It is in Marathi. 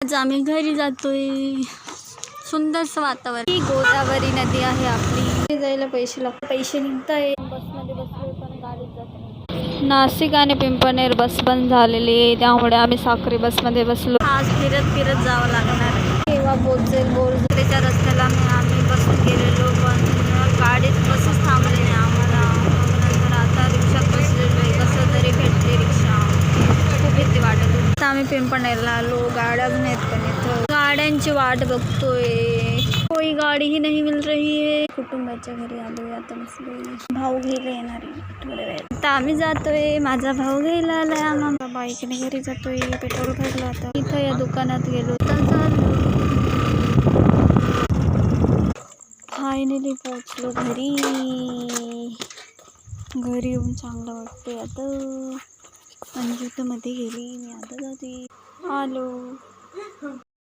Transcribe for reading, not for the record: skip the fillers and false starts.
आज आम्ही घरी जातोय. सुंदरसं वातावरण. ही गोदावरी नदी आहे आपली. जायला पैसे लागतात. पैसे निघताय. बसमध्ये बसलोय पण गाडीत जात नाही. नाशिक आणि पिंपळनेर बस बंद झालेली आहे, त्यामुळे आम्ही साक्री बसमध्ये बसलो. आज फिरत फिरत जावं लागणार. केव्हा पोहोचेल बोरजरीच्या रस्त्याला आम्ही बसून गेलेलो, पण गाडीत बसच थांबले नाही आम्हाला. नंतर आता रिक्षात बसलेलो आहे. कसं तरी भेटते रिक्षा. खूप भीती वाटत होती. आता आम्ही पिंपळनेरला आलो. गाड्या अजून येत पण इथं. गाड्यांची वाट बघतोय. कोई गाडी ही नाही मिल रही है. कुटुंबाच्या घरी आलोय आता. बसलोय. भाऊ घ्यायला येणार आहे थोड्या वेळात. आता आम्ही जातोय. माझा भाऊ घ्यायला आलाय. आम्हाला बाईकने घरी जातोय. पेट्रोल भरलं आता. इथं या दुकानात गेलो तर फायनली पोहोचलो घरी. घरी येऊन चांगलं वाटतंय आता. अंजू तर मध्ये गेली. मी आता जाते. आलो.